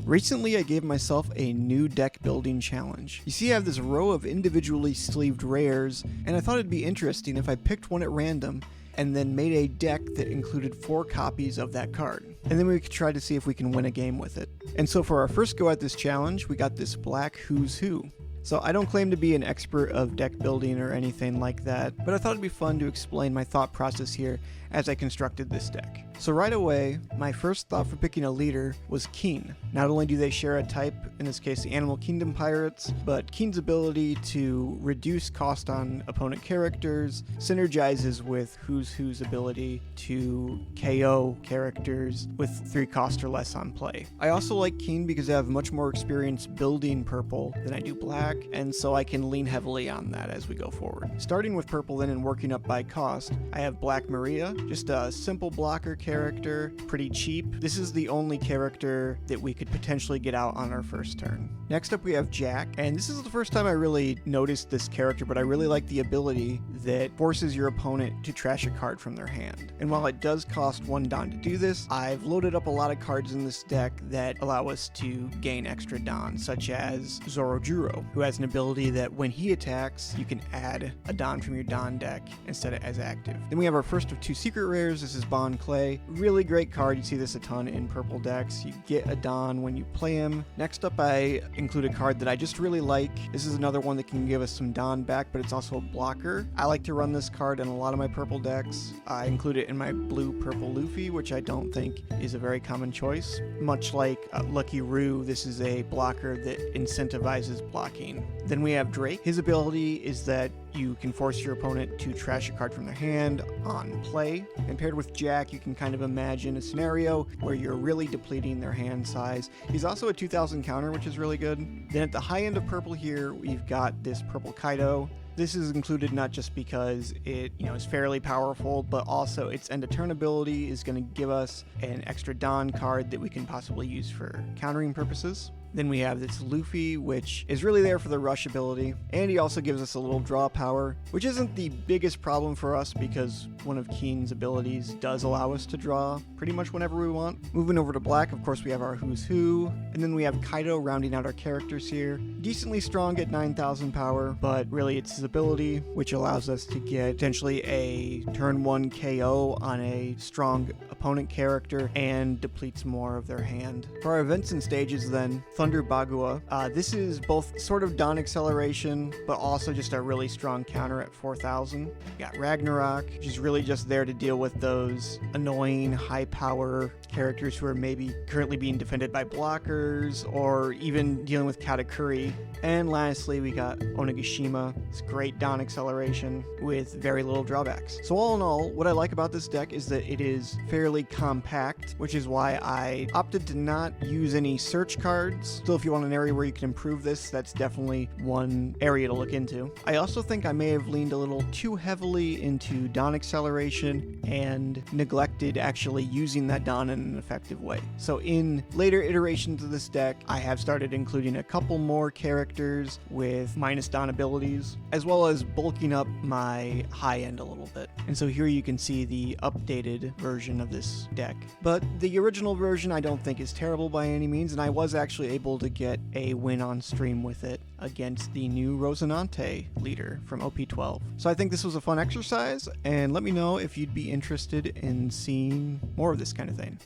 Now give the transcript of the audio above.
Recently I gave myself a new deck building challenge. You see I have this row of individually sleeved rares, and I thought it'd be interesting if I picked one at random and then made a deck that included 4 copies of that card. And then we could try to see if we can win a game with it. And so for our first go at this challenge, we got this black Who's Who. So I don't claim to be an expert of deck building or anything like that, but I thought it'd be fun to explain my thought process here as I constructed this deck. So right away, my first thought for picking a leader was Keen. Not only do they share a type, in this case the Animal Kingdom Pirates, but Keen's ability to reduce cost on opponent characters synergizes with Who's Who's ability to KO characters with 3 cost or less on play. I also like Keen because I have much more experience building purple than I do black, and so I can lean heavily on that as we go forward. Starting with purple then and working up by cost, I have Black Maria, just a simple blocker character, pretty cheap. This is the only character that we could potentially get out on our first turn. Next up we have Jack, and this is the first time I really noticed this character, but I really like the ability that forces your opponent to trash a card from their hand. And while it does cost 1 Don to do this, I've loaded up a lot of cards in this deck that allow us to gain extra Don, such as Zorojuro, who has an ability that when he attacks, you can add a Don from your Don deck instead of as active. Then we have our first of 2 secret rares. This is Bond Clay. Really great card. You see this a ton in purple decks. You get a Don when you play him. Next up, I include a card that I just really like. This is another one that can give us some Don back, but it's also a blocker. I like to run this card in a lot of my purple decks. I include it in my blue-purple Luffy, which I don't think is a very common choice. Much like Lucky Roo, this is a blocker that incentivizes blocking. Then we have Drake. His ability is that you can force your opponent to trash a card from their hand on play. And paired with Jack, you can kind of imagine a scenario where you're really depleting their hand size. He's also a 2000 counter, which is really good. Then at the high end of purple here, we've got this purple Kaido. This is included not just because it is fairly powerful, but also its end of turn ability is going to give us an extra Don card that we can possibly use for countering purposes. Then we have this Luffy, which is really there for the rush ability, and he also gives us a little draw power, which isn't the biggest problem for us because one of Keen's abilities does allow us to draw pretty much whenever we want. Moving over to black, of course, we have our Who's Who, and then we have Kaido rounding out our characters here. Decently strong at 9,000 power, but really it's his ability, which allows us to get potentially a turn 1 KO on a strong opponent character and depletes more of their hand. For our events and stages then, Thunder Bagua. This is both sort of Don acceleration, but also just a really strong counter at 4,000. We got Ragnarok, which is really just there to deal with those annoying high power characters who are maybe currently being defended by blockers or even dealing with Katakuri. And lastly, we got Onigashima. It's great Don acceleration with very little drawbacks. So all in all, what I like about this deck is that it is fairly compact, which is why I opted to not use any search cards. Still, if you want an area where you can improve this, that's definitely one area to look into. I also think I may have leaned a little too heavily into Don acceleration and neglected actually using that Don in an effective way. So in later iterations of this deck, I have started including a couple more characters with minus Don abilities, as well as bulking up my high end a little bit. And so here you can see the updated version of this deck. But the original version I don't think is terrible by any means, and I was actually able to get a win on stream with it against the new Rosinante leader from OP12. So I think this was a fun exercise, and let me know if you'd be interested in seeing more of this kind of thing.